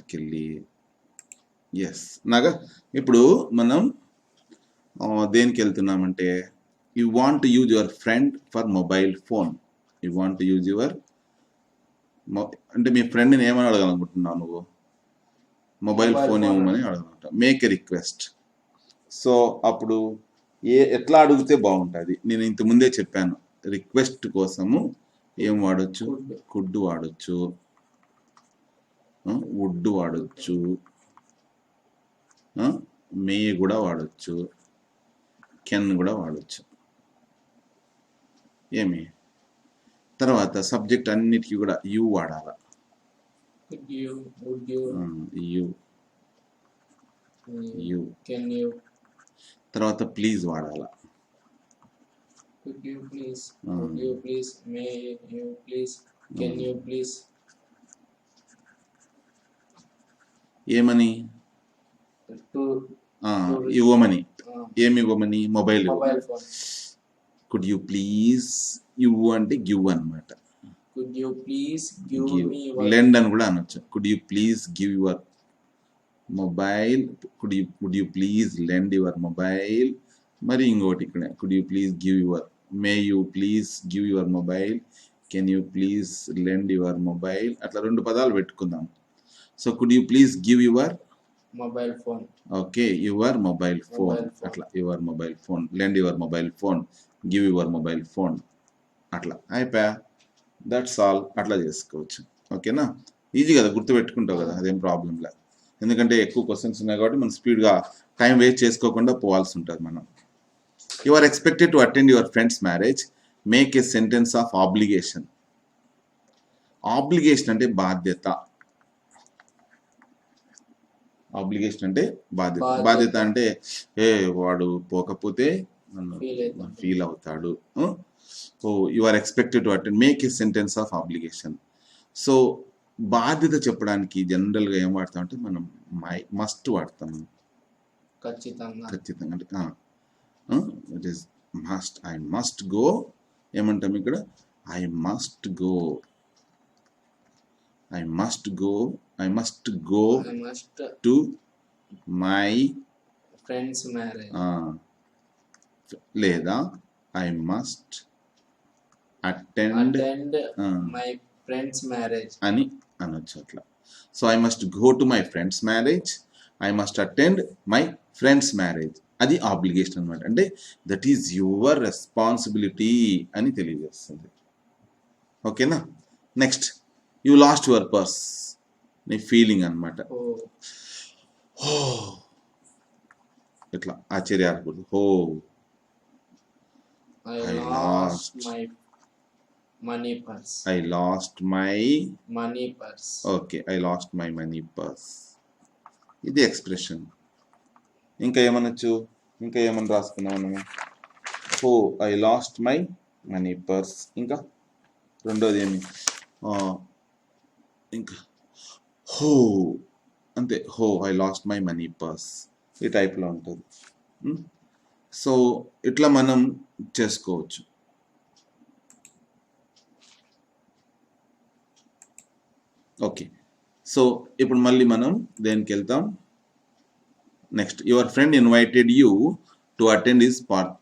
మీదకి వెళ్ళి ఎస్ నాగా ఇప్పుడు మనం దేనికి వెళ్తున్నామంటే you want to use your friend for mobile phone. You want to use your అంటే మీ ఫ్రెండ్ని ఏమని అడగాలనుకుంటున్నావు నువ్వు? మొబైల్ ఫోన్ ఇవ్వమని అడగాలంట. Make a request. సో అప్పుడు ఎట్లా అడిగితే బాగుంటుంది? నేను ఇంత ముందే చెప్పాను, రిక్వెస్ట్ కోసము ఏం వాడచ్చు? కుడ్ వాడచ్చు, వుడ్ వాడచ్చు, మే కూడా వాడచ్చు, కెన్ కూడా వాడచ్చు. ఏమి తర్వాత సబ్జెక్ట్ అన్నిటికీ కూడా యూ వాడాల. యూ తర్వాత ప్లీజ్ వాడాల. ఏమని? ఇవ్వమని. ఏమి ఇవ్వమని? మొబైల్. కుడ్ యూ ప్లీజ్, ఇవ్వు అంటే గివ్ అనమాట. లెండ్ అని కూడా అనొచ్చు. Could you please give your mobile, could you please lend your mobile. మరి ఇంకోటి ఇక్కడ could you please give your, may you please give your mobile, can you please lend your mobile. అట్లా 2 పదాలు పెట్టుకుందాం. So could you please give your mobile phone. Okay, your mobile phone. అట్లా your mobile phone, lend your mobile phone, give your mobile phone. అట్లా అయిపోయా. That's all. అట్లా చేసుకోవచ్చు. ఓకేనా? Easy కదా, గుర్తుపెట్టుకుంటావు కదా, అదేం ప్రాబ్లం లేదు. ఎందుకంటే ఎక్కువ క్వశ్చన్స్ ఉన్నాయి కాబట్టి మనం స్పీడ్గా టైం వేస్ట్ చేసుకోకుండా పోవాల్సి ఉంటుంది మనం. You are expected to attend your friends marriage, make a sentence of obligation. Obligation అంటే బాధ్యత. ఆబ్లిగేషన్ అంటే బాధ్యత. బాధ్యత అంటే వాడు పోకపోతే ఫీల్ అవుతాడు. So you are expected to attend, make a sentence of obligation. So బాధ్యత చెప్పడానికి జనరల్గా ఏం వాడతాం అంటే మనం మస్ట్ వాడతాం. ఖచ్చితంగా అంటే it is must. I must go. ఏమంటాం ఇక్కడ? I must go, I must go, I must go to my friends marriage. లేదా I must attend my friends marriage అని అనొచ్చు అట్లా. So I must go to my friends marriage, I must attend my friends marriage. అది obligation అనమాట. అంటే that is your responsibility అని తెలియజేస్తుంది. ఓకేనా? Next, you lost your purse. నీ ఫీలింగ్ అనమాట. ఇట్లా ఆశ్చర్యకూడదు. హో I lost my money purse. I lost my money purse. Okay, I lost my money purse. ఇది ఎక్స్ప్రెషన్. ఇంకా ఏమనొచ్చు? ఇంకా ఏమని రాసుకున్నాం మనము? హో I lost my money purse. ఇంకా రెండోది ఏమి? ఇంకా హో అంతే. హో I lost my money purse. ఈ టైప్లో ఉంటుంది. సో ఇట్లా మనం చేసుకోవచ్చు. ఓకే, సో ఇప్పుడు మళ్ళీ మనం దేనికి వెళ్తాం? Next, your friend invited you to attend his party.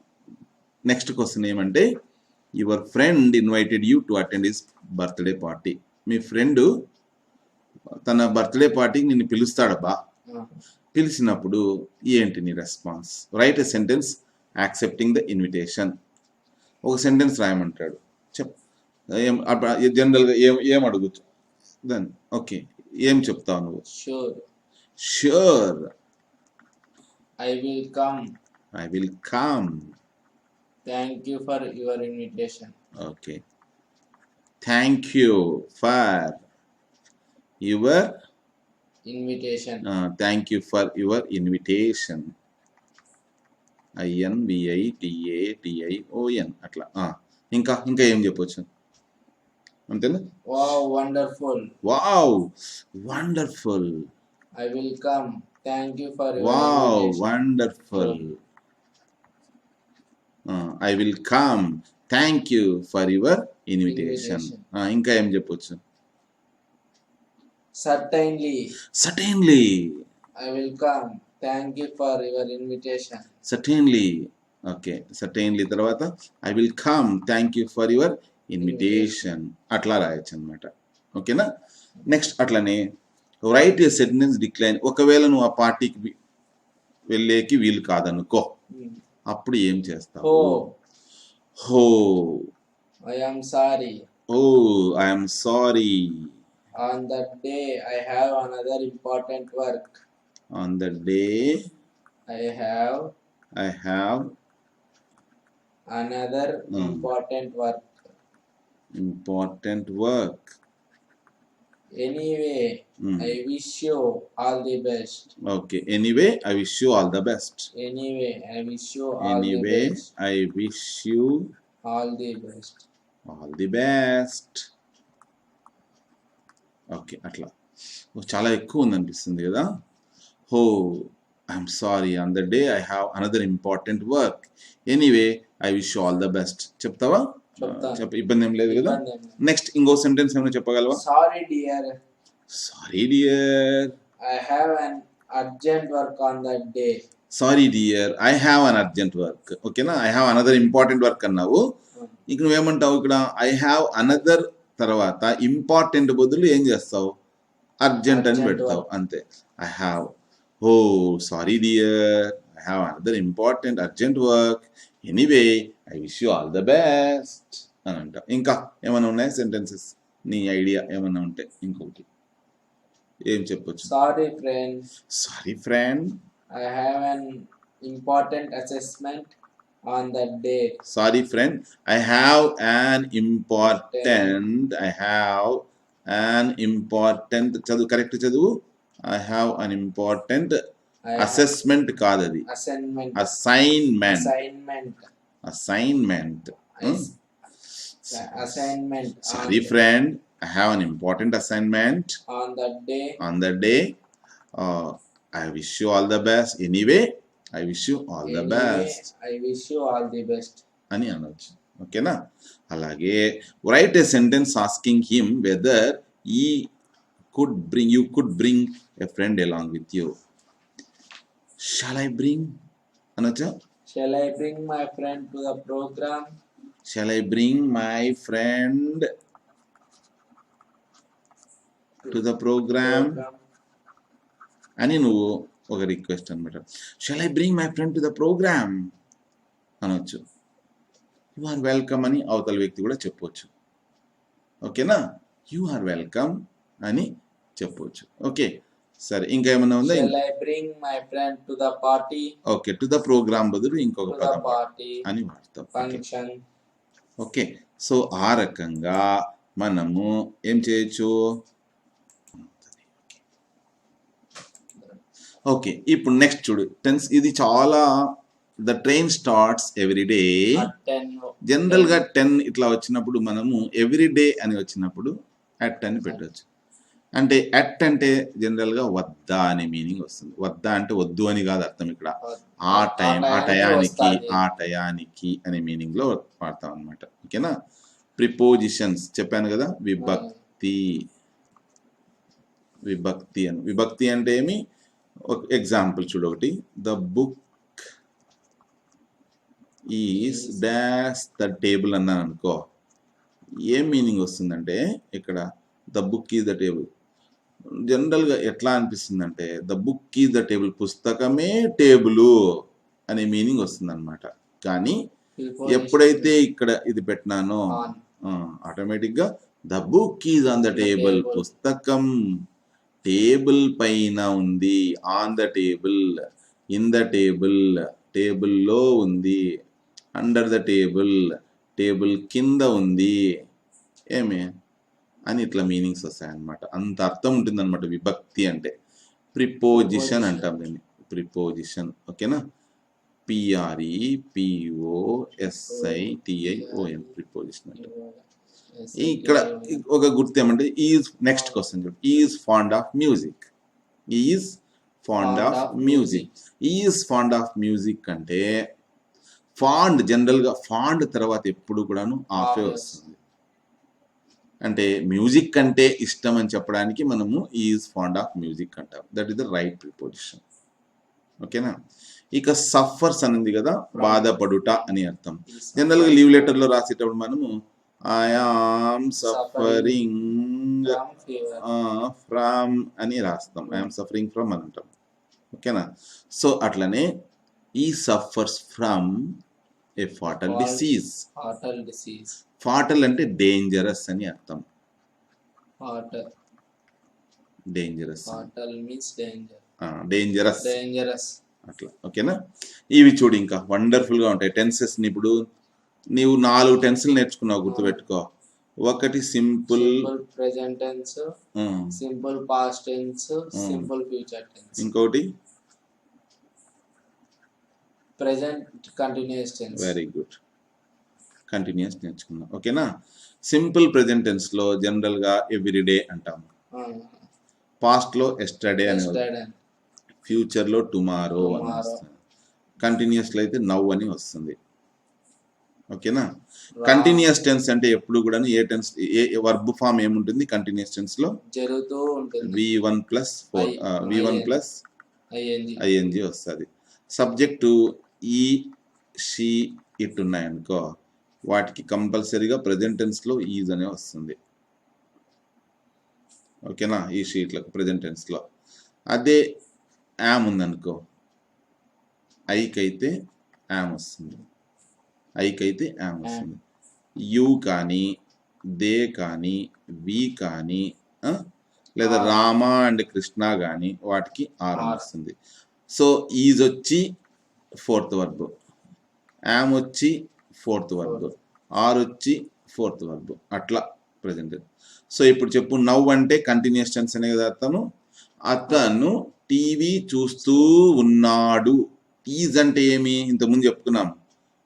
Next question ఏమంటే, your friend invited you to attend his birthday party. మీ ఫ్రెండ్ తన బర్త్డే పార్టీకి నిన్ను పిలుస్తాడబ్బా. పిలిచినప్పుడు ఏంటి నీ response? Write a sentence accepting the invitation. ఒక సెంటెన్స్ రాయమంటాడు. జనరల్గా ఏం అడుగుచ్చు దెన్? ఓకే, ఏం చెప్తావు నువ్వు? Sure, I will come, I will come, thank you for your invitation. Okay, thank you for your invitation. Thank you for your invitation. INVITATION అట్లా. ఇంకా ఇంకా ఏం చెప్పొచ్చు? అంతేనా? Wow wonderful. Wow wonderful. I will come, thank you for your invitation. Wow wonderful. I will come, thank you for your invitation. ఇంకా ఏం చెప్పొచ్చు? Certainly, Certainly. I will come. Thank you for your invitation. Certainly. Okay, certainly తర్వాత I will come, thank you for your invitation, అట్లా రాయొచ్చు అనమాట. ఓకేనా. Next అట్లనే right a sentence decline. ఒకవేళ నువ్వు ఆ పార్టీకి వెళ్ళేకి వీలు కాదనుకో, అప్పుడు ఏం చేస్తావు? హో, I am sorry. Oh, I'm sorry. On that day, I have another important work. On the day I have another important work. Important work. Anyway, I wish you all the best. Okay. Anyway, I wish you all the best. Anyway, I wish you all the Anyway, best. I wish you All the best. all the best. Okay, అట్లా చాలా ఎక్కువ ఉందనిపిస్తుంది కదా. హో, I'm sorry, on the day I have another important work. Anyway I wish you all the best. చెప్తావా? ఇబ్బంది ఏం లేదు కదా. నెక్స్ట్ ఇంకో సెంటెన్స్ ఏమైనా చెప్పగలవా? Sorry dear. Sorry dear, I have an urgent work on that day. Sorry dear, I have an urgent work. ఓకేనా. I have another important work అన్నావు. ఇక నువ్వేమంటావు ఇక్కడ? ఐ హ్యావ్ అనదర్ తర్వాత ఇంపార్టెంట్ బదులు ఏం చేస్తావు? అర్జెంట్ అని పెడతావు, అంతే. I have, oh sorry dear, I have another important urgent work. Anyway I wish you all the best అని అంట. ఇంకా ఏమైనా ఉన్నాయి సెంటెన్సెస్? నీ ఐడియా ఏమైనా ఉంటే ఇంకొకటి ఏం చెప్పొచ్చు? Sorry friend. Sorry friend, I have an important assessment on that day. Sorry friend, I have an important చదువు, కరెక్ట్ చదువు. I have an important assessment కాదది, assignment. Sorry friend, I have an important assignment on that day. I wish you all the best. Anyway, I wish you all the best. I wish you all the best అని అనొచ్చు. ఓకేనా. అలాగే write a sentence asking him whether you could bring a friend along with you. Shall I bring అనొచ్చా? Shall I bring my friend to the program? Shall I bring my friend to the program అని నువ్వు ఒక request అనమాట. Shall I bring my friend to the programme అనొచ్చు. You are welcome అని అవతల వ్యక్తి కూడా చెప్పొచ్చు. ఓకేనా. యు ఆర్ వెల్కమ్ అని చెప్పొచ్చు. ఓకే, సరే. ఇంకా ఏమన్నా ఉందా? Shall I bring my friend to the party? Okay, to the programme బదులు ఇంకొక పదం అని వాడతాం. ఫంక్షన్. ఓకే, సో ఆ రకంగా మనము ఏం చేయొచ్చు? ఓకే, ఇప్పుడు నెక్స్ట్ చూడు టెన్స్. ఇది చాలా, the train starts every day. General గా 10 ఇట్లా వచ్చినప్పుడు మనము ఎవ్రీ డే అని వచ్చినప్పుడు అట్ అని పెట్టవచ్చు. అంటే అట్ అంటే జనరల్ గా వద్దా అనే మీనింగ్ వస్తుంది. వద్దా అంటే వద్దు అని కాదు అర్థం. ఇక్కడ ఆ టయానికి అనే మీనింగ్ లో వాడతాం అనమాట. ఓకేనా. ప్రిపోజిషన్స్ చెప్పాను కదా, విభక్తి అని. విభక్తి అంటే ఏమి? ఒక ఎగ్జాంపుల్ చూడు ఒకటి. The book is dash the table అన్నాను అనుకో, ఏం మీనింగ్ వస్తుందంటే ఇక్కడ the book is the table. జనరల్గా ఎట్లా అనిపిస్తుందంటే the book is the table, పుస్తకమే టేబుల్ అనే మీనింగ్ వస్తుంది అనమాట. కానీ ఎప్పుడైతే ఇక్కడ ఇది పెట్టినానో ఆటోమేటిక్గా the book is on the table, పుస్తకం టేబుల్ పైన ఉంది. On the table, in the table, టేబుల్లో ఉంది. అండర్ ద టేబుల్, టేబుల్ కింద ఉంది. ఏమే అని ఇట్లా మీనింగ్స్ వస్తాయన్నమాట. అంత అర్థం ఉంటుంది అనమాట విభక్తి అంటే. ప్రిపోజిషన్ అంటాం దీన్ని, ప్రిపోజిషన్. ఓకేనా. PREPOSITION ప్రిపోజిషన్ అంటే. ఇక్కడ ఒక గుర్తు ఏమంటే ఈజ్, నెక్స్ట్ క్వశ్చన్ చూడు. Is fond of music. Is fond of music. Is fond of music అంటే ఫాండ్, జనరల్ గా ఫాండ్ తర్వాత ఎప్పుడు కూడాను ఆఫే వస్తుంది. అంటే మ్యూజిక్ అంటే ఇష్టం అని చెప్పడానికి మనము ఈజ్ ఫాండ్ ఆఫ్ మ్యూజిక్ అంటాం. That is the right preposition. ఓకేనా? ఇక సఫర్స్ అని ఉంది కదా, బాధపడుట అని అర్థం. జనరల్గా లీవ్ లెటర్లో రాసేటప్పుడు మనము ఐ ఆమ్ సఫరింగ్ ఫ్రమ్ అని రాస్తాం. ఐ ఆమ్ సఫరింగ్ ఫ్రమ్ అని అంటాం. ఓకేనా? సో అట్లనే ఈ suffers from A fatal disease. Fatal అంటే డేంజరస్ అని అర్థం. డేంజరస్, డేంజరస్ అట్లా. ఓకేనా? ఇవి చూడు ఇంకా వండర్ఫుల్ గా ఉంటాయి టెన్సెస్. ఇప్పుడు నీవు 4 టెన్స్లు నేర్చుకున్నావు, గుర్తుపెట్టుకో. ఒకటి simple present tense, simple past tense, simple future tense. ఇంకోటి present continuous tense. Very good, continuous నేర్చుకున్నాం. ఓకేనా? సింపుల్ ప్రెజెంట్ టెన్స్ లో జనరల్ గా ఎవ్రీడే అంటాము. పాస్ట్ లో ఎస్టర్డే అని, ఫ్యూచర్ లో టుమారో అని వస్తుంది. కంటిన్యూస్ లో అయితే నౌ అని వస్తుంది. ఓకేనా? కంటిన్యూస్ టెన్స్ అంటే ఎప్పుడు కూడా ఏ టెన్స్, ఏ వర్బ్ ఫామ్ ఏముంటుంది కంటిన్యూస్ టెన్స్ లో? జరుగుతూ ఉంటుంది. V1 ప్లస్ ఐఎన్జి వస్తుంది. సబ్జెక్టు ఈ, షీ, ఇట్ ఉన్నాయనుకో, వాటికి కంపల్సరీగా ప్రెజెంట్ టెన్స్ లో ఈజ్ అనే వస్తుంది. ఓకేనా? ఈ షీట్లకు ప్రెజెంట్ టెన్స్ లో. అదే యామ్ ఉందనుకో, ఐకైతే యామ్ వస్తుంది. ఐకైతే యామ్ వస్తుంది. యు కానీ, దే కానీ, వి కానీ, లేదా రామ అండ్ కృష్ణ కానీ వాటికి ఆర్ వస్తుంది. సో ఈజ్ వచ్చి 4th వర్బ్, యామ్ వచ్చి 4th వర్బ్, ఆర్ వచ్చి 4th వర్బ్, అట్లా ప్రెజెంట్. సో ఇప్పుడు చెప్పు, నవ్ అంటే కంటిన్యూస్ టెన్స్ అనే కదా అర్థము. అతను టీవీ చూస్తూ ఉన్నాడు. ఈజ్ అంటే ఏమి? ఇంతకుముందు చెప్పుకున్నాం,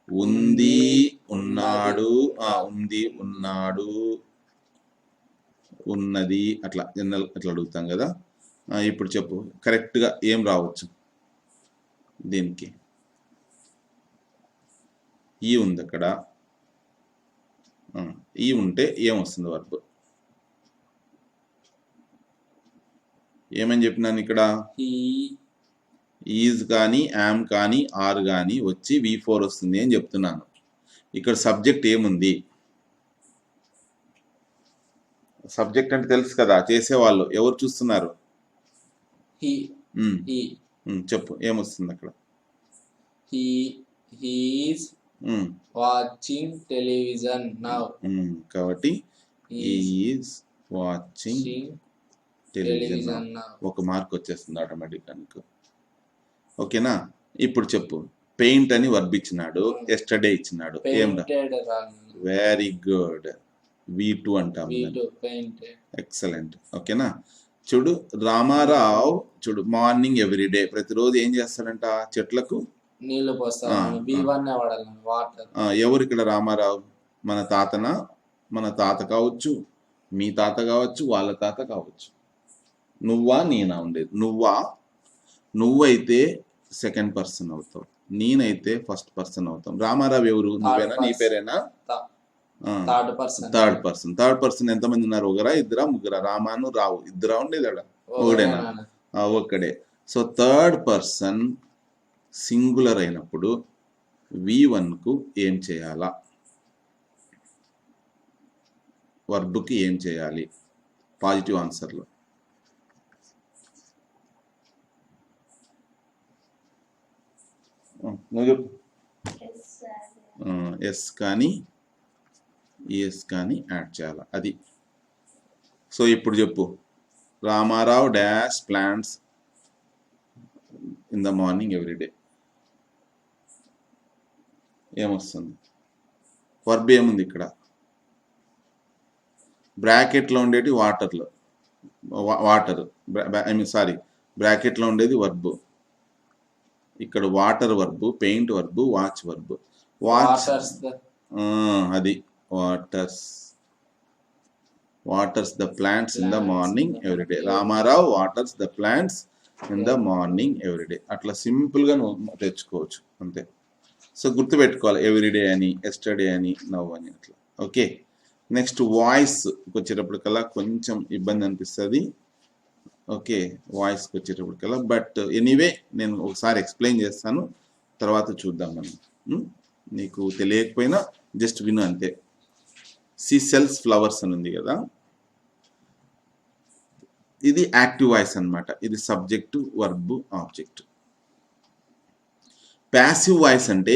ఉంది, ఉన్నాడు, ఉంది, ఉన్నాడు, ఉన్నది, అట్లా జనరల్ అట్లా అడుగుతాం కదా. ఇప్పుడు చెప్పు కరెక్ట్గా ఏం రావచ్చు దీనికి? ఈ ఉంది అక్కడ, ఈ ఉంటే ఏం వస్తుంది వర్బ్? ఏమని చెప్పినాను ఇక్కడ? ఈజ్ కానీ, యామ్ కానీ, ఆర్ కానీ వచ్చి V4 వస్తుంది అని చెప్తున్నాను. ఇక్కడ సబ్జెక్ట్ ఏముంది? సబ్జెక్ట్ అంటే తెలుసు కదా, చేసేవాళ్ళు ఎవరు చూస్తున్నారు? చెప్పు ఏమొస్తుంది అక్కడ? He is watching television now. కాబట్టి he is watching television now. ఒక మార్క్ వచ్చేస్తుంది ఆటోమేటిక్గా నీకు. ఓకేనా? ఇప్పుడు చెప్పు, పెయింట్ అని వర్బ్ ఇచ్చినాడు, ఎస్టర్డే ఇచ్చినాడు, ఏం? వెరీ గుడ్, V2 అంటాం. ఎక్సలెంట్. ఓకేనా? చూడు, రామారావు చూడు మార్నింగ్ ఎవ్రీడే, ప్రతిరోజు ఏం చేస్తాడంట? చెట్లకు నీళ్లు పోస్తాడు. ఎవరు ఇక్కడ రామారావు? మన తాతనా? మన తాత కావచ్చు, మీ తాత కావచ్చు, వాళ్ళ తాత కావచ్చు. నువ్వా నేనా ఉండేది? నువ్వైతే సెకండ్ పర్సన్ అవుతావు, నేనైతే ఫస్ట్ పర్సన్ అవుతాం. రామారావు ఎవరు? నువ్వేనా? నీ పేరేనా? థర్డ్ పర్సన్ ఎంతమంది ఉన్నారు? ఒకరా, ఇద్దరా, ముగ్గురా? రామాను రావు ఇద్దరా ఉండేది? ఒకడేనా? ఒక్కడే. సో థర్డ్ పర్సన్ సింగులర్ అయినప్పుడు V1 కు ఏం చేయాలా? వర్బ్కి ఏం చేయాలి? పాజిటివ్ ఆన్సర్లో నువ్వు చెప్పు. ఎస్ కానీ, ఈఎస్ కానీ యాడ్ చేయాలి, అది. సో ఇప్పుడు చెప్పు, Ramarao dash plants in the morning everyday, ఏమొస్తుంది? వర్బ్ ఏముంది ఇక్కడ? బ్రాకెట్లో ఉండేది వాటర్, బ్రాకెట్లో ఉండేది వర్బ్. ఇక్కడ water verb, paint verb, watch verb. అది waters the plants in the morning everyday. Ramarao waters the plants in the morning everyday. అట్లా సింపుల్గా నువ్వు తెచ్చుకోవచ్చు, అంతే. సో గుర్తుపెట్టుకోవాలి, ఎవ్రీడే అని, ఎస్టర్డే అని, నవ్ అని, అట్లా. ఓకే, నెక్స్ట్ వాయిస్ వచ్చేటప్పటికల్లా కొంచెం ఇబ్బంది అనిపిస్తుంది. ఓకే, వాయిస్కి వచ్చేటప్పటికల్లా. బట్ ఎనీవే నేను ఒకసారి ఎక్స్ప్లెయిన్ చేస్తాను, తర్వాత చూద్దాం మనం. నీకు తెలియకపోయినా జస్ట్ విను అంతే. సి సెల్స్ ఫ్లవర్స్ అని ఉంది కదా, ఇది యాక్టివ్ వాయిస్ అన్నమాట. ఇది subject, verb, object. Passive voice అంటే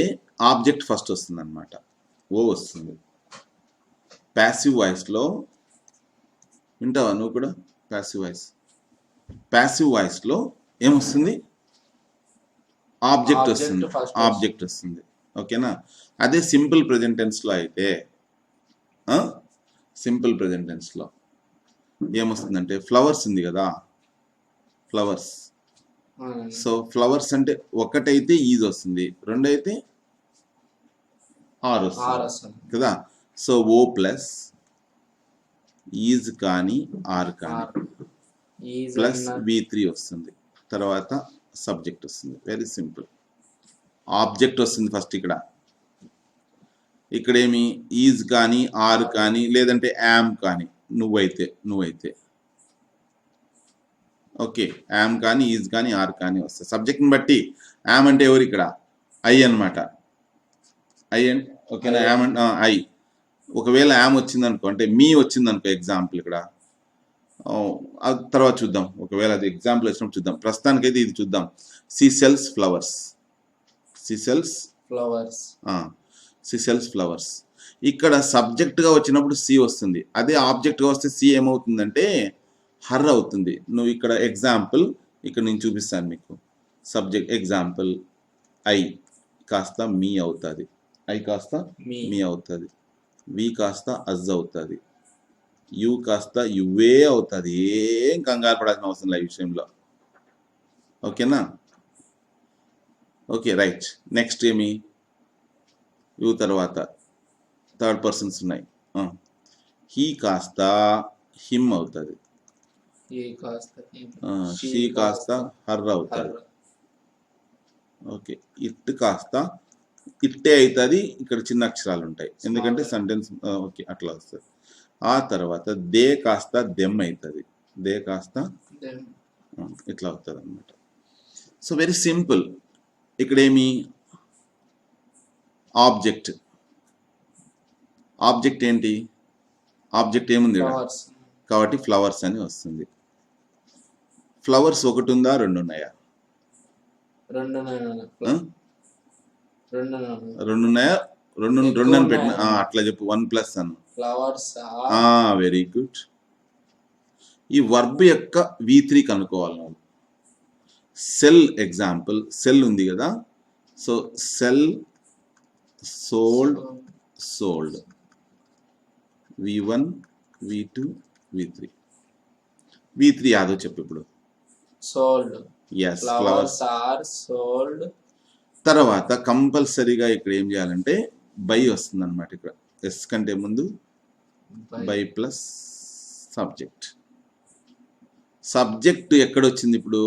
ఆబ్జెక్ట్ ఫస్ట్ వస్తుంది అనమాట, ఓ వస్తుంది. ప్యాసివ్ వాయిస్లో వింటావా నువ్వు కూడా? ప్యాసివ్ వాయిస్లో ఏమొస్తుంది? ఆబ్జెక్ట్ వస్తుంది, ఆబ్జెక్ట్ వస్తుంది. ఓకేనా? అదే సింపుల్ ప్రెజెంట్ టెన్స్లో అయితే, సింపుల్ ప్రెజెంట్ టెన్స్లో ఏమొస్తుందంటే ఫ్లవర్స్ ఉంది కదా, ఫ్లవర్స్. సో ఫ్లవర్స్ అంటే ఒకటైతే ఈజ్ వస్తుంది, రెండైతే ఆర్ వస్తుంది కదా. సో ఓ ప్లస్ ఈజ్ కానీ ఆర్ కానీ ప్లస్ V3 వస్తుంది, తర్వాత సబ్జెక్ట్ వస్తుంది. Very simple. ఆబ్జెక్ట్ వస్తుంది ఫస్ట్ ఇక్కడ. ఇక్కడేమి ఈజ్ కానీ ఆర్ కానీ లేదంటే యామ్ కానీ, నువ్వైతే ఓకే, యామ్ కానీ ఈజ్ కానీ ఆర్ కానీ వస్తాయి సబ్జెక్ట్ని బట్టి. యామ్ అంటే ఎవరు ఇక్కడ? ఐ అనమాట. ఐ అంటే ఓకేనా, యామ్ అంటే ఐ. ఒకవేళ యామ్ వచ్చిందనుకో, అంటే మీ వచ్చిందనుకో ఎగ్జాంపుల్ ఇక్కడ, తర్వాత చూద్దాం. ఒకవేళ అది ఎగ్జాంపుల్ వచ్చినప్పుడు చూద్దాం. ప్రస్తుతానికైతే ఇది చూద్దాం. She sells flowers, she sells flowers. ఇక్కడ సబ్జెక్ట్గా వచ్చినప్పుడు సి వస్తుంది, అదే ఆబ్జెక్ట్గా వస్తే సి ఏమవుతుందంటే హర్ అవుతుంది. నువ్వు ఇక్కడ ఎగ్జాంపుల్ ఇక్కడ నేను చూపిస్తాను మీకు. సబ్జెక్ట్ ఎగ్జాంపుల్ ఐ కాస్త మీ అవుతుంది, ఐ కాస్త మీ అవుతుంది, వి కాస్త అజ్ అవుతుంది, యు కాస్త యువే అవుతుంది. ఏం కంగారు పడాల్సిన అవసరం లేదు ఈ విషయంలో. ఓకేనా? Okay, right. నెక్స్ట్ ఏమి? యు తర్వాత థర్డ్ పర్సన్స్ ఉన్నాయి. హీ కాస్త హిమ్ అవుతుంది, షీ కాస్త హర్ అవుతుంది. ఓకే, ఇట్ కాస్త ఇట్టే అవుతుంది. ఇక్కడ చిన్న అక్షరాలు ఉంటాయి ఎందుకంటే సెంటెన్స్. ఓకే, అట్లా వస్తుంది. ఆ తర్వాత దే కాస్త దెమ్ అవుతుంది, దే కాస్త ఇట్లా అవుతుంది అనమాట. So very simple. ఇక్కడేమి? ఆబ్జెక్ట్. ఆబ్జెక్ట్ ఏంటి? ఆబ్జెక్ట్ ఏముంది కాబట్టి ఫ్లవర్స్ అని వస్తుంది. ఫ్లవర్స్ ఒకటి ఉందా, రెండు ఉన్నాయా? రెండు ఉన్నాయా? రెండు అని పెట్టిన అట్లా చెప్పు. 1+ అను. Very good. ఈ వర్బ్ యొక్క V3 కనుక్కోవాలి నువ్వు. సెల్ ఎగ్జాంపుల్, సెల్ ఉంది కదా. So cell, sold, V1, V2, V3. V3 యాదో చెప్పు ఇప్పుడు. Sold. yes, flowers are sold. తర్వాత కంపల్సరీగా ఇక్కడ ఏం చేయాలంటే బై వస్తుంది అనమాట. ఇక్కడ ఎస్ కంటే ముందు బై ప్లస్ సబ్జెక్ట్. సబ్జెక్ట్ ఎక్కడొచ్చింది ఇప్పుడు?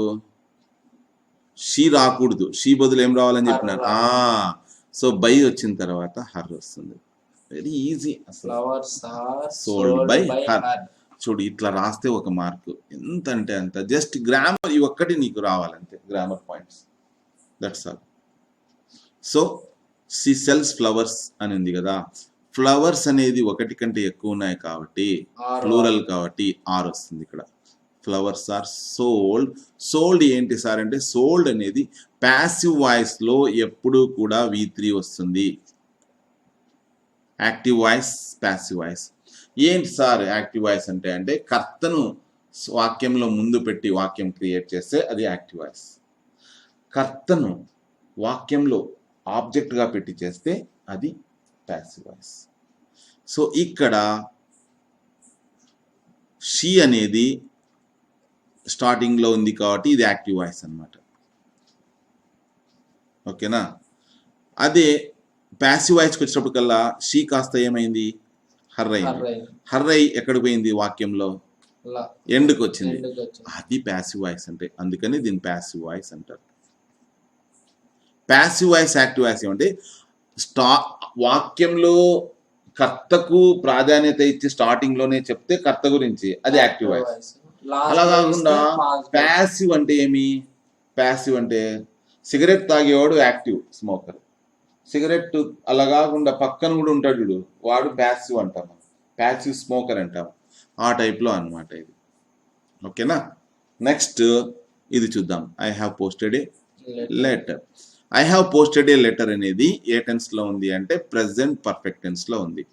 షీ రాకూడదు, షీ బదులు ఏం రావాలని చెప్పినారు. సో బై వచ్చిన తర్వాత హర్ వస్తుంది. Very easy. Sold by her. చూడు, ఇట్లా రాస్తే ఒక మార్కు. ఎంత అంటే అంత. జస్ట్ గ్రామర్ ఈ ఒక్కటి నీకు రావాలంతే, grammar points. That's all. So she sells flowers అని ఉంది కదా. ఫ్లవర్స్ అనేది ఒకటి కంటే ఎక్కువ ఉన్నాయి కాబట్టి, ప్లూరల్ కాబట్టి ఆర్ వస్తుంది ఇక్కడ. Flowers are sold. సోల్డ్ ఏంటి సార్ అంటే, సోల్డ్ అనేది ప్యాసివ్ వాయిస్ లో ఎప్పుడు కూడా V3 వస్తుంది. Active voice, passive voice. ఏంటి సార్ యాక్టివ్ వాయిస్ అంటే కర్తను వాక్యంలో ముందు పెట్టి వాక్యం క్రియేట్ చేస్తే అది యాక్టివ్ వాయిస్. కర్తను వాక్యంలో ఆబ్జెక్ట్గా పెట్టి చేస్తే అది ప్యాసివ్ వాయిస్. సో ఇక్కడ షీ అనేది స్టార్టింగ్లో ఉంది కాబట్టి ఇది యాక్టివ్ వాయిస్ అన్నమాట. ఓకేనా? అదే ప్యాసివ్ వాయిస్కి వచ్చినప్పటికల్లా షీ కాస్త ఏమైంది? హర్ అయింది. హర్ అయి ఎక్కడ పోయింది వాక్యంలో? ఎండ్కి వచ్చింది. అది ప్యాసివ్ వాయిస్ అంటే. అందుకని దీన్ని ప్యాసివ్ వాయిస్ అంటారు. ప్యాసివ్ వాయిస్, యాక్టివ్ వాయిస్ ఏమంటే వాక్యంలో కర్తకు ప్రాధాన్యత ఇచ్చి స్టార్టింగ్ లోనే చెప్తే కర్త గురించి అది యాక్టివ్ వాయిస్. అలా కాకుండా ప్యాసివ్ అంటే ఏమి? ప్యాసివ్ అంటే సిగరెట్ తాగేవాడు యాక్టివ్ స్మోకర్. సిగరెట్ అలా కాకుండా పక్కన కూడా ఉంటాడు చూడు, వాడు ప్యాసివ్ అంటాం, ప్యాసివ్ స్మోకర్ అంటాం. ఆ టైప్లో అన్నమాట ఇది. ఓకేనా? నెక్స్ట్ ఇది చూద్దాం. I have posted A letter. I have posted A letter అనేది ఏ టెన్స్ లో ఉంది అంటే ప్రెసెంట్ పర్ఫెక్ట్ టెన్స్ లో ఉంది.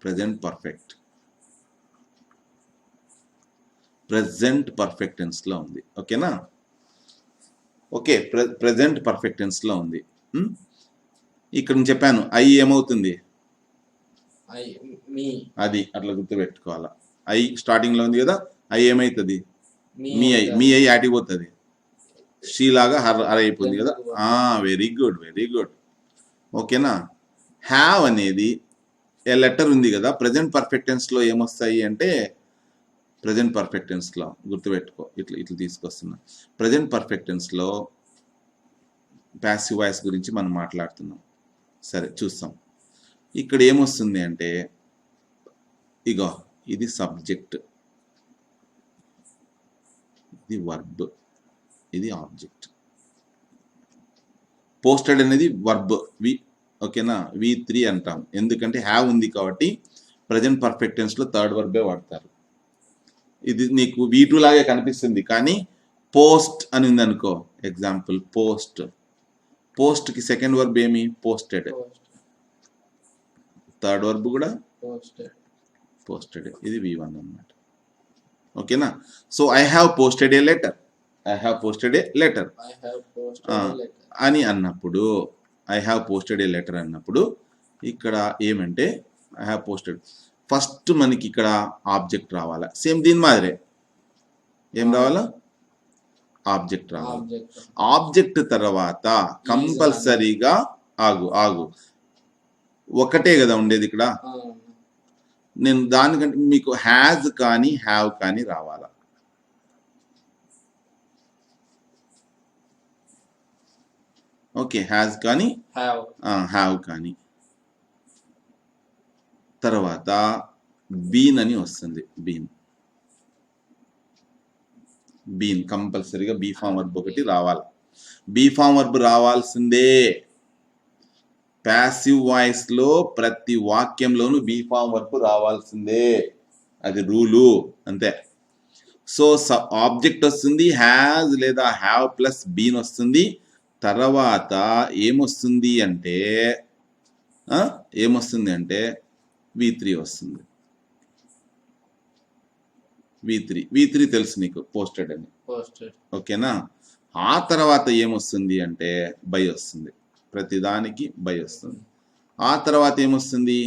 ప్రెసెంట్ పర్ఫెక్ట్ టెన్స్ లో ఉంది. ఓకేనా? ఓకే, ప్రెసెంట్ పర్ఫెక్ట్ టెన్స్ లో ఉంది. ఇక్కడ నేను చెప్పాను ఐ ఏమవుతుంది, అది అట్లా గుర్తుపెట్టుకోవాలా. ఐ స్టార్టింగ్ లో ఉంది కదా, ఐ ఏమైతుంది, మీ ఐ యాటికి పోతుంది, షీ లాగా హర్ అయిపోతుంది కదా. Very good, very good. ఓకేనా? హ్యావ్ అనేది ఏ లెటర్ ఉంది కదా, ప్రెసెంట్ పర్ఫెక్ట్ టెన్స్ లో ఏమొస్తాయి అంటే, ప్రెసెంట్ పర్ఫెక్ట్ టెన్స్ లో గుర్తుపెట్టుకో, ఇట్లా తీసుకొస్తున్నా. ప్రెసెంట్ పర్ఫెక్ట్ టెన్స్ లో ప్యాసివ్ వాయిస్ గురించి మనం మాట్లాడుతున్నాం. సరే చూస్తాం. ఇక్కడ ఏమొస్తుంది అంటే, ఇగో ఇది సబ్జెక్ట్, ఇది వర్బ్, ఇది ఆబ్జెక్ట్. పోస్టెడ్ అనేది వర్బ్ వి. ఓకేనా? V3 అంటాం, ఎందుకంటే హ్యావ్ ఉంది కాబట్టి ప్రజెంట్ పర్ఫెక్ట్ టెన్స్ లో థర్డ్ వర్బే వాడతారు. ఇది నీకు V2 లాగే కనిపిస్తుంది, కానీ పోస్ట్ అని ఉంది అనుకో. Example post. పోస్ట్ కి సెకండ్ వర్బ్ ఏమి? పోస్టెడ్. థర్డ్ వర్బ్ కూడా పోస్టెడ్. ఇది V1 అన్నమాట. ఓకేనా? So I have posted A letter. I have posted A letter అని అన్నప్పుడు, I have posted A letter అన్నప్పుడు ఇక్కడ ఏమంటే ఐ హ్యావ్ పోస్టెడ్, ఫస్ట్ మనకి ఇక్కడ ఆబ్జెక్ట్ రావాలా. సేమ్ దీని మాదిరే ఏం రావాలా? ఆబ్జెక్ట్ రావాలి. ఆబ్జెక్ట్ తర్వాత కంపల్సరీగా ఆగు ఒకటే కదా ఉండేది ఇక్కడ. నేను దానికంటే మీకు హ్యాజ్ కానీ హ్యావ్ కానీ రావాలా. ఓకే, హ్యాజ్ కానీ హ్యావ్ కానీ. తర్వాత బీన్ అని వస్తుంది. బీన్ కంపల్సరీగా బీ ఫామ్ వర్బ్ ఒకటి రావాలి. బీ ఫామ్ వర్బ్ రావాల్సిందే. ప్యాసివ్ వాయిస్ లో ప్రతి వాక్యంలోనూ బీ ఫామ్ వర్బ్ రావాల్సిందే, అది రూలు, అంతే. సో ఆబ్జెక్ట్ వస్తుంది, హ్యాజ్ లేదా హ్యావ్ ప్లస్ బీన్ వస్తుంది. తర్వాత ఏమొస్తుంది అంటే V3 వస్తుంది. V3 తెలుసు నీకు, పోస్టెడ్ అని. ఓకేనా? ఆ తర్వాత ఏమొస్తుంది అంటే బై వస్తుంది. ప్రతిదానికి బై వస్తుంది. ఆ తర్వాత ఏమొస్తుంది?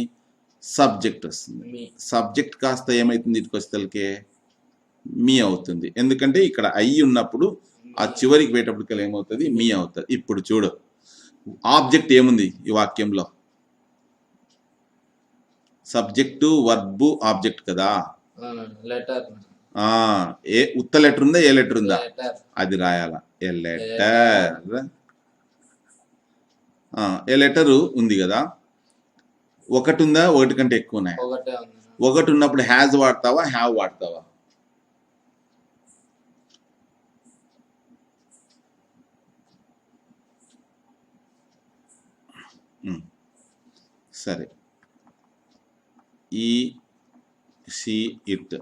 సబ్జెక్ట్ వస్తుంది. సబ్జెక్ట్ కాస్త ఏమైతుంది ఇటుకు వచ్చేసరికి మీ అవుతుంది, ఎందుకంటే ఇక్కడ ఐ ఉన్నప్పుడు ఆ చివరికి పోయేటప్పటికల్లా ఏమవుతుంది? మీ అవుతుంది. ఇప్పుడు చూడు, ఆబ్జెక్ట్ ఏముంది ఈ వాక్యంలో? సబ్జెక్టు, వర్బు, ఆబ్జెక్ట్ కదా. ఏ ఉత్త లెటర్ ఉందా, ఏ లెటర్ ఉందా, అది రాయాలా. ఏ లెటర్, ఏ లెటర్ ఉంది కదా. ఒకటి ఉందా, ఒకటి కంటే ఎక్కువ ఉన్నాయి? ఒకటి ఉన్నప్పుడు హ్యాజ్ వాడతావా, హ్యావ్ వాడతావా? సరే, ఈ షీ ఇట్,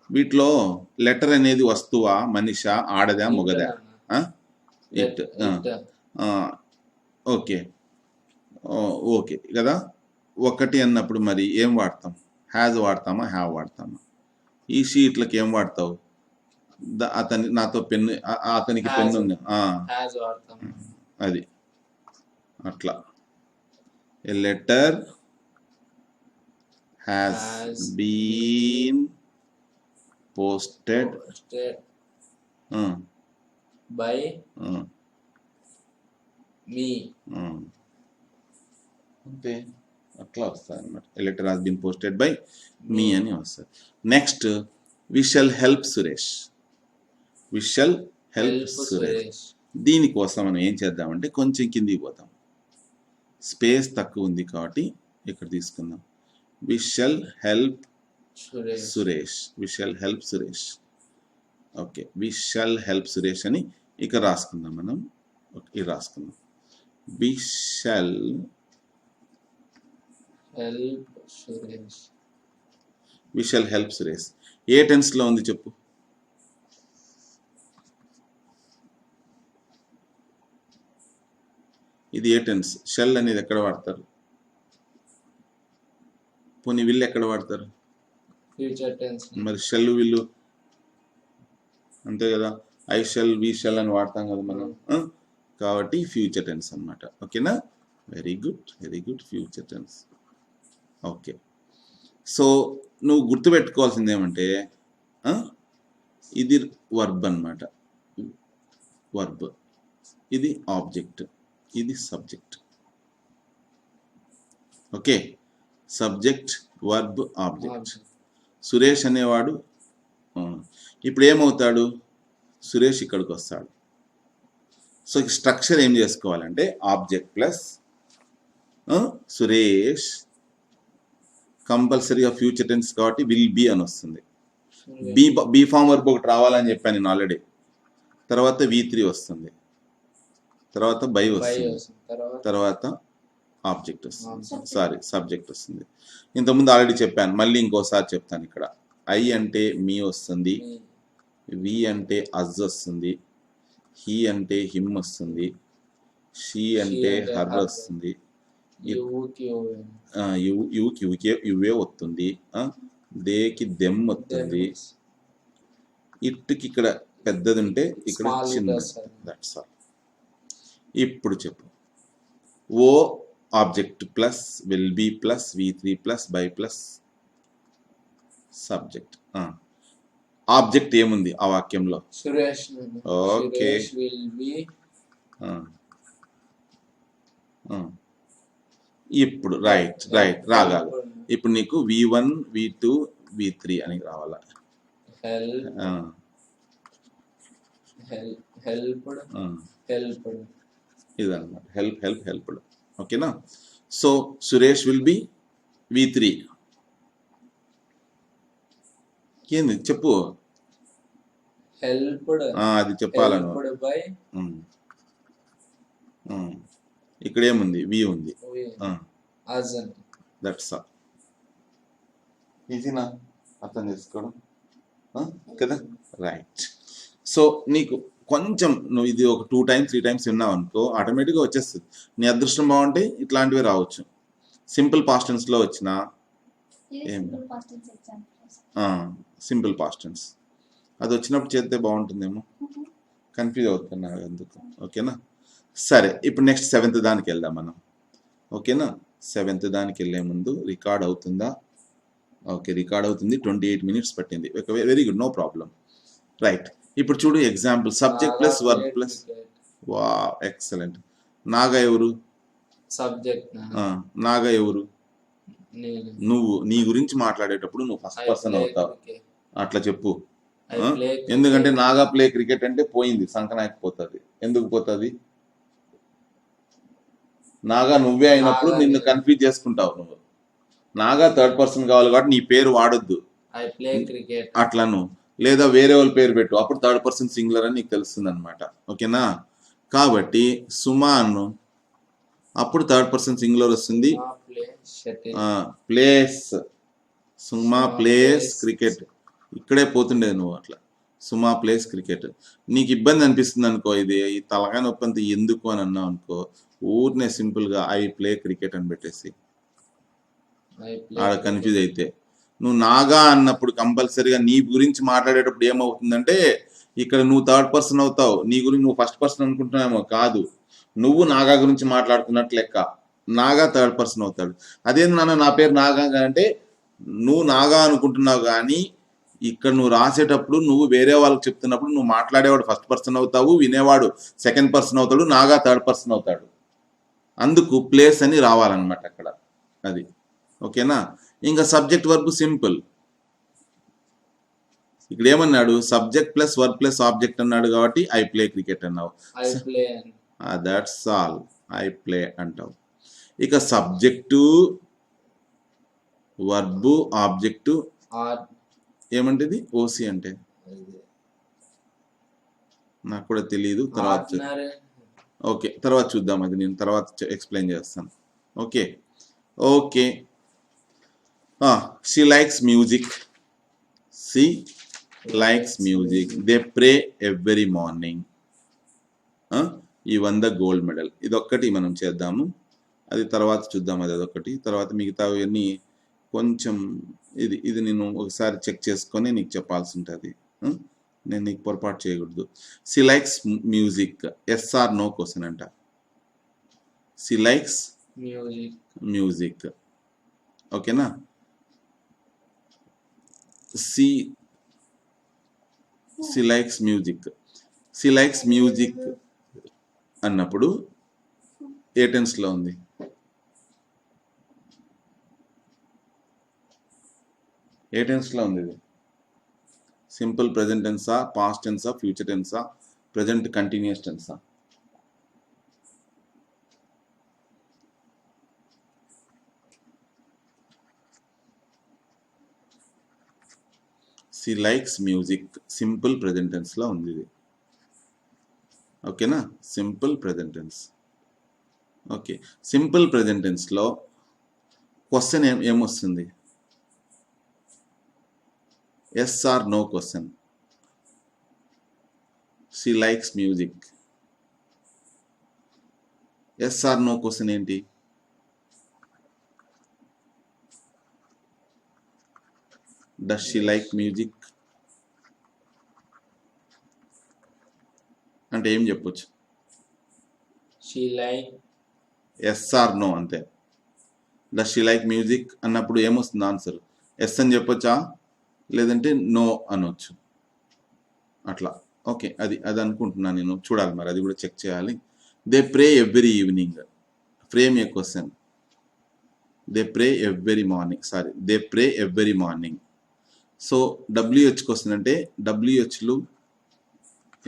వీటిలో లెటర్ అనేది వస్తువా, మనిషా, ఆడదా, మొగదా? ఇట్. ఓకే ఓకే కదా. ఒకటి అన్నప్పుడు మరి ఏం వాడతాం? హ్యాజ్ వాడతామా, హ్యావ్ వాడతామా? ఈ షీట్లకి ఏం వాడతావు? నాతో పెన్ను, అతనికి పెన్ను ఉంది, అది అట్లా. A letter has been posted by me. అంతే, అట్లా వస్తుంది అన్నమాట. A letter has been posted by me అని వస్తుంది. Next, we shall help Suresh. we shall help Suresh. దీనికోసం మనం ఏం చేద్దామంటే కొంచెం కిందికి పోతాం. స్పేస్ తక్కువ ఉంది కాబట్టి ఇక్కడ తీసుకుందాం. We shall help Suresh. Suresh. We shall help Suresh. Okay, we shall help Suresh అని ఇక్కడ రాసుకుందాం మనం. ఇది రాసుకుందాం. We shall Help Suresh. We shall help Suresh. ఏ టెన్స్లో ఉంది చెప్పు? ఇది ఏ టెన్స్? షెల్ అనేది ఎక్కడ వాడతారు? పోనీ విల్ ఎక్కడ వాడతారు? Future tense. మరి షెల్ విల్లు అంతే కదా, ఐ షెల్ వి షెల్ అని వాడతాం కదా మనం. కాబట్టి ఫ్యూచర్ టెన్స్ అన్నమాట. ఓకేనా? Very good future tense. Okay, so నువ్వు గుర్తుపెట్టుకోవాల్సింది ఏమంటే ఇది వర్బ్ అన్నమాట. వర్బ్, ఇది ఆబ్జెక్ట్, ఇది subject. Okay, subject, verb, object. Suresh అనేవాడు ఇప్పుడు ఏమవుతాడు? సురేష్ ఇక్కడికి వస్తాడు. సో స్ట్రక్చర్ ఏం చేసుకోవాలంటే ఆబ్జెక్ట్ ప్లస్ సురేష్, కంపల్సరీగా ఫ్యూచర్ టెన్స్ కాబట్టి విల్ బీ అని వస్తుంది. బీ ఫామ్ వర్బ్ ఒకటి రావాలని చెప్పాను నేను ఆల్రెడీ. తర్వాత V3 వస్తుంది, తర్వాత బై వస్తుంది, తర్వాత ఆబ్జెక్ట్ వస్తుంది, సారీ సబ్జెక్ట్ వస్తుంది. ఇంతకుముందు ఆల్రెడీ చెప్పాను, మళ్ళీ ఇంకోసారి చెప్తాను. ఇక్కడ ఐ అంటే మీ వస్తుంది, వి అంటే అజ్ వస్తుంది, హీ అంటే హిమ్ వస్తుంది, షీ అంటే హర్ వస్తుంది, యుకి యువే వస్తుంది, దేకి దెమ్ వస్తుంది, ఇట్టుకి ఇక్కడ పెద్దది ఉంటే ఇక్కడ చిన్నది. That's all. ఇప్పుడు చెప్పు. O object plus will be plus V3 plus by plus subject. Object ఏముంది ఆ వాక్యంలో? సురేష్. Okay, will be. ఇప్పుడు రైట్ రాగా. ఇప్పుడు నీకు V1 V2 V3 అని రావాలా? ఇదన్నమాట, హెల్ప్డ్. ఓకేనా? So Suresh will be V3. ఏంది చెప్పు? అది చెప్పాలను. ఇక్కడ ఏముంది? వి ఉంది. That's all. ఈజీనా అర్థం చేసుకోవడం కదా? రైట్. సో నీకు కొంచెం నువ్వు ఇది ఒక 2 times 3 times విన్నావు అనుకో, ఆటోమేటిక్గా వచ్చేస్తుంది. నీ అదృష్టం బాగుంటే ఇట్లాంటివి రావచ్చు. సింపుల్ పాస్ట్ టెన్స్లో వచ్చిన సింపుల్ పాస్ట్ టెన్స్ అది వచ్చినప్పుడు చేస్తే బాగుంటుందేమో. కన్ఫ్యూజ్ అవుతున్నారు ఎందుకు? ఓకేనా? సరే, ఇప్పుడు నెక్స్ట్ 7th దానికి వెళ్దాం మనం. ఓకేనా? 7th దానికి వెళ్ళే ముందు రికార్డ్ అవుతుందా? ఓకే, రికార్డ్ అవుతుంది. 28 minutes పట్టింది. Very good, no problem. Right, ఇప్పుడు చూడు example. Subject plus verb plus. Wow, excellent. Naga ఎవరు? సబ్జెక్ట్. నాగా ఎవరు? నువ్వు. నీ గురించి మాట్లాడేటప్పుడు నువ్వు ఫస్ట్ పర్సన్ అవుతావు. అట్లా చెప్పు. ఎందుకంటే నాగా ప్లే క్రికెట్ అంటే పోయింది, సంకనాకి పోతుంది. ఎందుకు పోతుంది? నాగా నువ్వే అయినప్పుడు నిన్ను కన్ఫ్యూజ్ చేసుకుంటావు. నువ్వు నాగా థర్డ్ పర్సన్ కావాలి కాబట్టి నీ పేరు వాడొద్దు అట్లను, లేదా వేరే వాళ్ళ పేరు పెట్టు, అప్పుడు థర్డ్ పర్సన్ సింగులర్ అని నీకు తెలుస్తుంది అనమాట. ఓకేనా? కాబట్టి సుమా అను, అప్పుడు థర్డ్ పర్సన్ సింగులర్ వస్తుంది. ప్లేస్, సుమా ప్లేస్ క్రికెట్. ఇక్కడే పోతుండేది నువ్వు అట్లా. సుమా ప్లేస్ క్రికెట్. నీకు ఇబ్బంది అనిపిస్తుంది అనుకో, ఇది ఈ తలకాయ నొప్పి అంత ఎందుకు అని అన్నావు అనుకో, ఊరినే సింపుల్గా ఐ ప్లే క్రికెట్ అని పెట్టేసి ఆడ కన్ఫ్యూజ్ అయితే. నువ్వు నాగా అన్నప్పుడు కంపల్సరీగా నీ గురించి మాట్లాడేటప్పుడు ఏమవుతుందంటే ఇక్కడ నువ్వు థర్డ్ పర్సన్ అవుతావు. నీ గురించి నువ్వు ఫస్ట్ పర్సన్ అనుకుంటున్నావేమో, కాదు, నువ్వు నాగా గురించి మాట్లాడుతున్నట్లు లెక్క. నాగా థర్డ్ పర్సన్ అవుతాడు. అదేంటి నాన్న నా పేరు నాగా అంటే నువ్వు నాగా అనుకుంటున్నావు, కానీ ఇక్కడ నువ్వు రాసేటప్పుడు నువ్వు వేరే వాళ్ళకి చెప్తున్నప్పుడు నువ్వు మాట్లాడేవాడు ఫస్ట్ పర్సన్ అవుతావు, వినేవాడు సెకండ్ పర్సన్ అవుతాడు, నాగా థర్డ్ పర్సన్ అవుతాడు. అందుకు ప్లేస్ అని రావాలన్నమాట అక్కడ. అది ఓకేనా? ఇంకా సబ్జెక్ట్ వర్బ్ సింపుల్. ఇక్కడ ఏమన్నాడు? Subject plus verb plus object అన్నాడు కాబట్టి ఐ ప్లే క్రికెట్ అన్నావు. That's all. ఐ ప్లే అంటావు. ఇక సబ్జెక్టు, వర్బు, ఆబ్జెక్టు or ఏమంటే ఇది ఓసి అంటే నాకు కూడా తెలియదు. తర్వాత partner, ఓకే, తర్వాత చూద్దాం, అది నేను తర్వాత ఎక్స్ప్లెయిన్ చేస్తాను. Okay okay she likes music. She likes music. They pray every morning. ఈ 100 గోల్డ్ మెడల్ ఇదొక్కటి మనం చేద్దాము, అది తర్వాత చూద్దాం. అది అదొకటి, తర్వాత మిగతావన్నీ కొంచెం ఇది ఇది నేను ఒకసారి చెక్ చేసుకొని నీకు చెప్పాల్సి ఉంటుంది. నేను నీకు పొరపాటు చేయకూడదు. She likes music, yes or no question అంట. షీ లైక్స్ music, మ్యూజిక్, ఓకేనా. She likes music. She likes music అన్నప్పుడు ఏ టెన్స్లో ఉంది? ఏ టెన్స్లో ఉంది ఇది? సింపుల్ ప్రెజెంట్ టెన్సా, పాస్ట్ టెన్సా, ఫ్యూచర్ టెన్సా, ప్రెజెంట్ కంటిన్యూస్ టెన్సా? She likes music simple present టెన్స్లో ఉంది ఇది, ఓకేనా. Simple present tense. Okay, simple present టెన్స్లో క్వశ్చన్ ఏమొస్తుంది? Yes or no question. She likes music, yes or no question ఏంటి? డస్ షీ లైక్ మ్యూజిక్ అంటే ఏం చెప్పొచ్చు? she like, yes or no అంతే. డస్ షీ లైక్ మ్యూజిక్ అన్నప్పుడు ఏమొస్తుంది answer? Yes అని చెప్పొచ్చా, లేదంటే నో అనొచ్చు, అట్లా. ఓకే, అది అది అనుకుంటున్నాను నేను, చూడాలి మరి, అది కూడా చెక్ చేయాలి. They pray every evening, frame a question. They pray every morning, sorry, they pray every morning. So WH question అంటే డబ్ల్యూహెచ్లు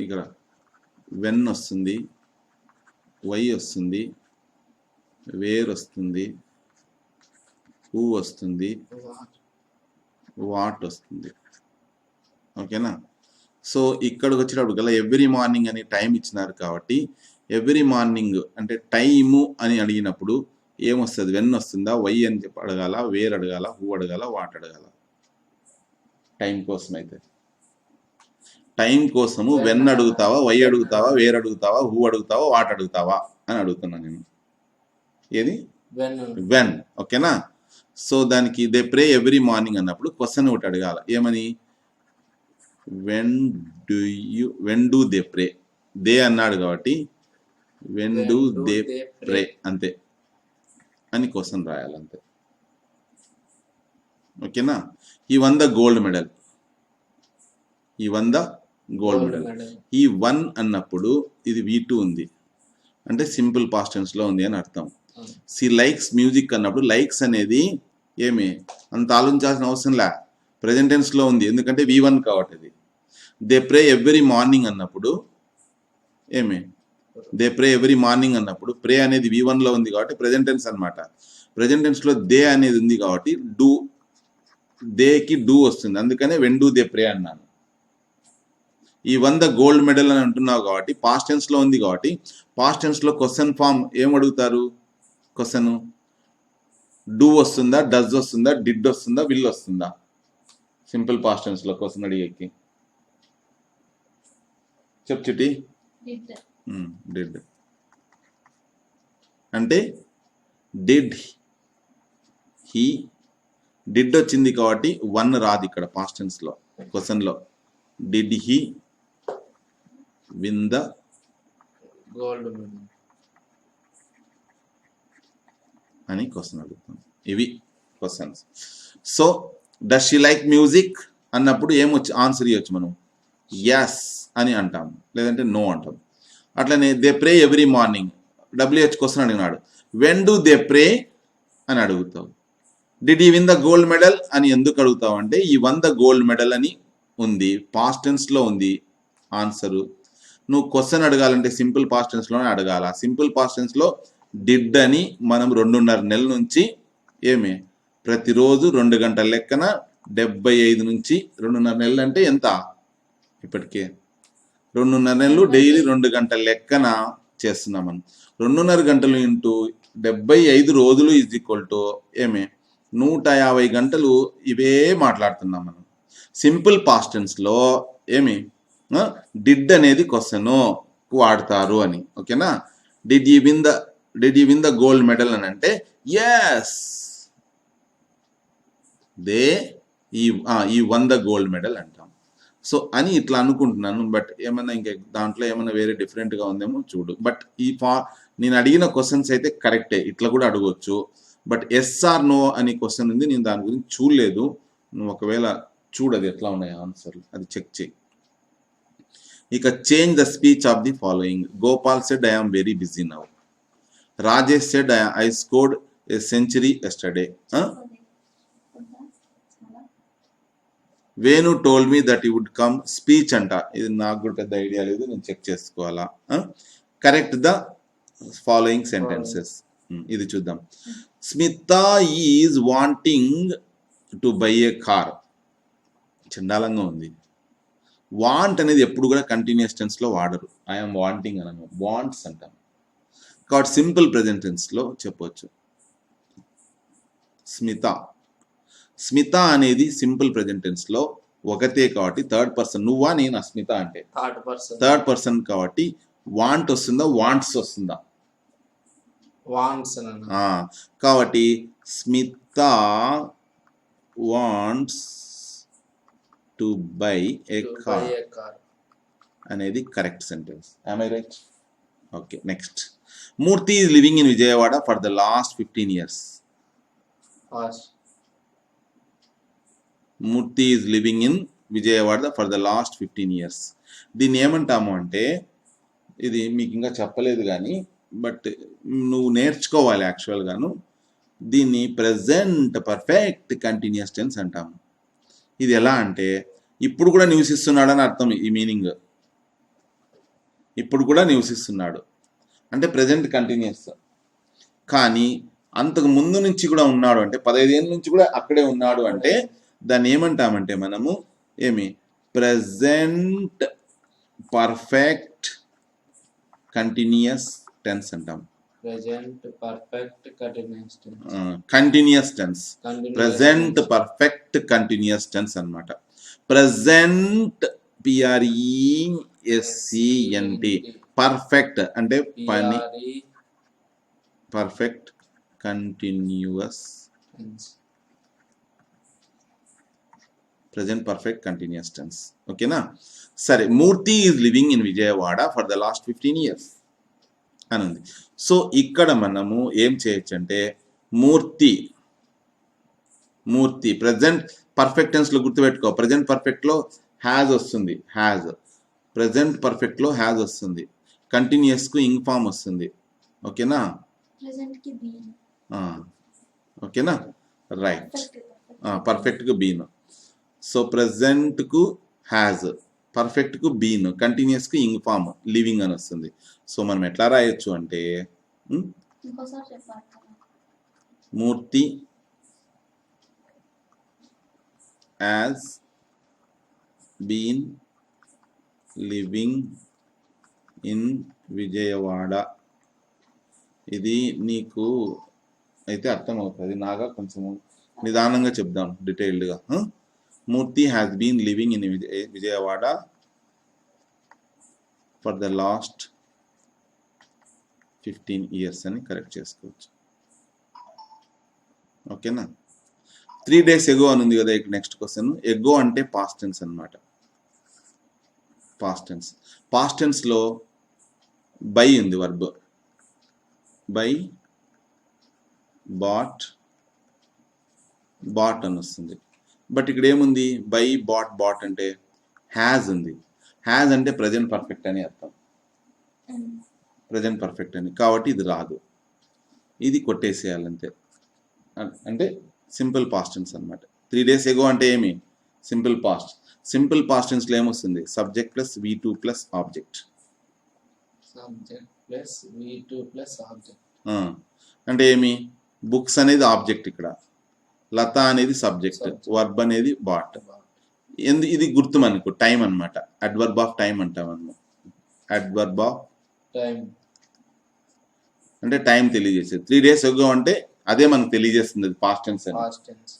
ఇక్కడ వెన్ వస్తుంది, వై వస్తుంది, వేర్ వస్తుంది, హూ వస్తుంది, వాట్ వస్తుంది, ఓకేనా. సో ఇక్కడికి వచ్చేటప్పుడు గల ఎవ్రీ మార్నింగ్ అని టైం ఇచ్చినారు కాబట్టి ఎవ్రీ మార్నింగ్ అంటే టైము అని అడిగినప్పుడు ఏమొస్తుంది? వెన్ వస్తుందా, వై అని చెప్పి అడగాల, వేర్ అడగాల, హూ అడగాల, వాట్ అడగాల? టైం కోసం అయితే టైం కోసము వెన్ అడుగుతావా, వై అడుగుతావా, వేర్ అడుగుతావా, హూ అడుగుతావా, వాట్ అడుగుతావా అని అడుగుతున్నాను నేను. ఏది? when, వెన్, ఓకేనా. సో దానికి దే ప్రే ఎవ్రీ మార్నింగ్ అన్నప్పుడు క్వశ్చన్ ఒకటి అడగాల, ఏమని? When do they pray. They అన్నాడు కాబట్టి వెన్ డూ దే ప్రే అంతే అని క్వశ్చన్ రాయాలి, అంతే, ఓకేనా. ఈ 100 గోల్డ్ మెడల్, ఈ 100 గోల్డ్ మెడల్. ఈ 1 అన్నప్పుడు ఇది V2 ఉంది అంటే సింపుల్ పాస్ట్ టెన్స్ లో ఉంది అని అర్థం. షీ లైక్స్ మ్యూజిక్ అన్నప్పుడు లైక్స్ అనేది ఏమి అంత ఆలోచించాల్సిన అవసరం లే, ప్రెజెంట్ టెన్స్ లో ఉంది ఎందుకంటే V1 కాబట్టి. ఇది దే ప్రే ఎవ్రీ మార్నింగ్ అన్నప్పుడు ఏమి? దే ప్రే ఎవ్రీ మార్నింగ్ అన్నప్పుడు ప్రే అనేది V1 లో ఉంది కాబట్టి ప్రెజెంట్ టెన్స్ అనమాట. ప్రెజెంట్ టెన్స్ లో దే అనేది ఉంది కాబట్టి డూ, దేకి డూ వస్తుంది, అందుకనే వెన్ డూ దే ప్రే అన్నాను. ఈ 100 గోల్డ్ మెడల్ అని అంటున్నావు కాబట్టి పాస్ట్ టెన్స్ లో ఉంది కాబట్టి పాస్ట్ టెన్స్ లో క్వశ్చన్ ఫామ్ ఏం అడుగుతారు? క్వశ్చన్ డూ వస్తుందా, డస్ వస్తుందా, డిడ్ వస్తుందా, విల్ వస్తుందా? సింపుల్ పాస్ట్ టెన్స్ లో క్వశ్చన్ అడిగేకి చెప్ చిటి. డిడ్ అంటే డిడ్ హీ, డిడ్ వచ్చింది కాబట్టి 1 రాదు ఇక్కడ పాస్ట్ టెన్స్ లో. క్వశ్చన్ లో did he win the gold medal అని క్వశ్చన్ అడుగుతాం. ఇవి questions. So does she like music అన్నప్పుడు ఏమొచ్చి ఆన్సర్ ఇవ్వచ్చు మనం? ఎస్ అని అంటాం, లేదంటే నో అంటాం. అట్లనే they pray every morning, WH question అడిగినాడు, వెన్ డూ దే ప్రే అని అడుగుతావు. Did he win the gold medal అని ఎందుకు అడుగుతావు అంటే ఈ 100 గోల్డ్ మెడల్ అని ఉంది, పాస్ట్ టెన్స్ లో ఉంది ఆన్సరు. నువ్వు క్వశ్చన్ అడగాలంటే సింపుల్ పాస్ట్ టెన్స్ లోనే అడగాల. సింపుల్ పాస్ట్ టెన్స్ లో డిడ్ అని మనం 2.5 నెలల నుంచి ఏమి ప్రతిరోజు 2 గంటల లెక్కన 75 నుంచి 2.5 నెలలు అంటే ఎంత ఇప్పటికే 2.5 నెలలు డైలీ 2 గంటల లెక్కన చేస్తున్నాం మనం. 2.5 గంటలు ఇంటూ 75 రోజులు ఈజ్ ఈక్వల్ టు ఏమి 150 గంటలు ఇవే మాట్లాడుతున్నాం మనం. సింపుల్ పాస్ట్ టెన్స్ లో ఏమి డిడ్ అనేది క్వశ్చన్ వాడతారు అని. ఓకేనా? Did you win the gold medal అని అంటే ఎస్ దే ఈ వన్ ద గోల్డ్ మెడల్ అంటాం. సో అని ఇట్లా అనుకుంటున్నాను. బట్ ఏమన్నా ఇంకా దాంట్లో ఏమన్నా వేరే డిఫరెంట్గా ఉందేమో చూడు. బట్ నేను అడిగిన క్వశ్చన్స్ అయితే కరెక్టే, ఇట్లా కూడా అడగవచ్చు. బట్ ఎస్ ఆర్ నో అని క్వశ్చన్ ఉంది, నేను దాని గురించి చూడలేదు. నువ్వు ఒకవేళ చూడదు ఎట్లా ఉన్నాయి ఆన్సర్లు, అది చెక్ చేయి. ఇక change the speech of the following. Gopal said I am very busy now. Rajesh said I scored a century yesterday. Venu told me that you would come. Speech అంట, ఇది నాకు కూడా పెద్ద ఐడియా లేదు, నేను చెక్ చేసుకోవాలా. Correct the following sentences. ఇది చూద్దాం. Smita is wanting to buy a car. చండాలంగా ఉంది. వాంట్ అనేది ఎప్పుడు కూడా కంటిన్యూస్ టెన్స్ లో వాడరు. ఐఎమ్ వాంటింగ్ అనను, వాంట్స్ అంటాం. కాబట్టి సింపుల్ ప్రెజెంట్ టెన్స్ లో చెప్పవచ్చు. స్మిత అనేది సింపుల్ ప్రెజెంట్ టెన్స్ లో ఒకతే కాబట్టి థర్డ్ పర్సన్. నువ్వా నేను స్మిత అంటే థర్డ్ పర్సన్ కాబట్టి వాంట్ వస్తుందా వాంట్స్ వస్తుందా? వాంట్స్. కాబట్టి Smita wants to buy a car అనేది correct sentence. am I right? Okay, next. Murthy is living in Vijayawada for the last 15 years. Murthy is living in Vijayawada for the last 15 years. దీన్ని ఏమంటాము అంటే, ఇది మీకు ఇంకా చెప్పలేదు కానీ బట్ నువ్వు నేర్చుకోవాలి యాక్చువల్గాను. దీన్ని ప్రెజెంట్ పర్ఫెక్ట్ కంటిన్యూస్ టెన్స్ అంటాము. ఇది ఎలా అంటే ఇప్పుడు కూడా నివసిస్తున్నాడని అర్థం. ఈ మీనింగ్ ఇప్పుడు కూడా నివసిస్తున్నాడు అంటే ప్రెజెంట్ కంటిన్యూస్. కానీ అంతకు ముందు నుంచి కూడా ఉన్నాడు అంటే 15 ఏళ్ళ నుంచి కూడా అక్కడే ఉన్నాడు అంటే దాన్ని ఏమంటామంటే మనము ప్రెజెంట్ పర్ఫెక్ట్ కంటిన్యూస్ టెన్స్ అంటాం. Continuous tense, present perfect continuous tense అన్నమాట. ప్రెజెంట్ PRESENT, పర్ఫెక్ట్ అంటే పని, perfect continuous, present perfect continuous tense. ఓకేనా? సరే, Murthy is living in Vijayawada for the last 15 years అని ఉంది. సో ఇక్కడ మనము ఏం చేయొచ్చు అంటే మూర్తి ప్రెజెంట్ పర్ఫెక్ట్ టెన్స్ లో గుర్తుపెట్టుకో. ప్రెజెంట్ పర్ఫెక్ట్ లో హ్యాజ్ వస్తుంది, హ్యాజ్. ప్రెజెంట్ పర్ఫెక్ట్ లో హ్యాజ్ వస్తుంది. కంటిన్యూస్ కు ఇంగ్ ఫామ్ వస్తుంది. ఓకేనా? ఓకేనా? రైట్. పర్ఫెక్ట్ కు బీన్. సో ప్రెజెంట్ కు హ్యాజ్, పర్ఫెక్ట్ కు బీన్, కంటిన్యూస్ కు ఇంగ్ ఫామ్ లివింగ్ అని వస్తుంది. సో మనం ఎట్లా రాయొచ్చు అంటే Murthy has been living in Vijayawada. ఇది నీకు అయితే అర్థమవుతుంది, నాగా కొంచెం నిదానంగా చెప్దాం డీటెయిల్డ్గా. Murthy has been living in Vijayawada for the last 15 years అని కరెక్ట్ చేసుకోవచ్చు. ఓకేనా? 3 days ఎగో అని ఉంది కదా. Next question. ఎగో అంటే పాస్ట్ టెన్స్ అనమాట. పాస్ట్ టెన్స్ లో బై ఉంది, వర్బ్ బై, బాట్ అని వస్తుంది. బట్ ఇక్కడ ఏముంది? బై, బాట్ అంటే హ్యాజ్ ఉంది. హ్యాజ్ అంటే ప్రెజెంట్ పర్ఫెక్ట్ అని అర్థం. ప్రెజెంట్ పర్ఫెక్ట్ అని, కాబట్టి ఇది రాదు. ఇది కొట్టేసేయాలంతే. అంటే సింపుల్ పాస్ట్ టెన్స్ అనమాట. 3 days ఎగో అంటే ఏమి? Simple past. Simple past tense లో ఏమొస్తుంది? Subject plus V2 plus object. అంటే ఏమి బుక్స్ అనేది ఆబ్జెక్ట్ ఇక్కడ, లత అనేది సబ్జెక్ట్, వర్బ్ అనేది బాట్. ఇది గుర్తు మనకు టైం అన్నమాట, అడ్వర్బ్ ఆఫ్ టైం అంటాం అన్నమాట. అడ్వర్బ్ ఆఫ్ టైం అంటే టైం తెలియజేసేది. 3 days ago అంటే అదే మనకు తెలియజేస్తుంది, అది పాస్ట్ టెన్స్ అని. పాస్ట్ టెన్స్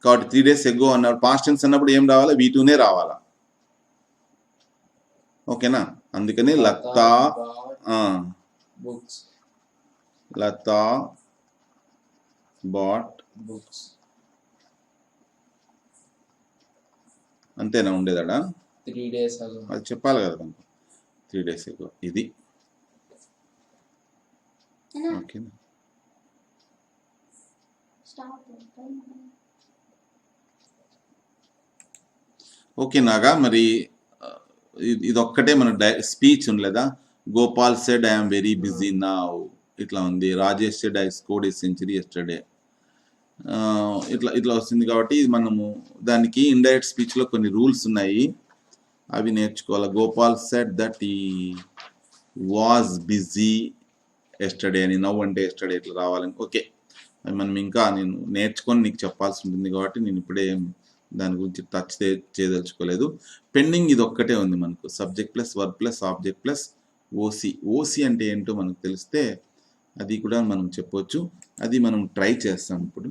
కాబట్టి 3 days ago అన్నప్పుడు పాస్ట్ టెన్స్ అన్నప్పుడు ఏం రావాలా, V2నే రావాలా. ఓకేనా, అందుకని Lata books, Lata bought books. అంతేనా ఉండేదాడా? 3 days ago. అది చెప్పాలి కదా మనకు. 3 days ago ఇది. ఓకేనా, ఓకే నాగా. మరి ఇదొక్కటే మన స్పీచ్ ఉండలేదా? Gopal said I'm very busy నా, ఇట్లా ఉంది. Rajesh said I scored a century yesterday, ఇట్లా వస్తుంది. కాబట్టి మనము దానికి ఇండైరెక్ట్ స్పీచ్లో కొన్ని రూల్స్ ఉన్నాయి, అవి నేర్చుకోవాలి. గోపాల్ సెడ్ దట్ ఈ వాజ్ బిజీ ఎస్టర్డే అని, నవ్వు అంటే ఎస్టర్డే ఇట్లా రావాలని. ఓకే, అది మనం ఇంకా నేను నేర్చుకొని నీకు చెప్పాల్సి ఉంటుంది కాబట్టి నేను ఇప్పుడే దాని గురించి టచ్ చేయదలుచుకోలేదు. పెండింగ్ ఇది ఒక్కటే ఉంది మనకు, subject plus verb plus object plus OC. OC అంటే ఏంటో మనకు తెలిస్తే అది కూడా మనం చెప్పొచ్చు, అది మనం ట్రై చేస్తాం ఇప్పుడు.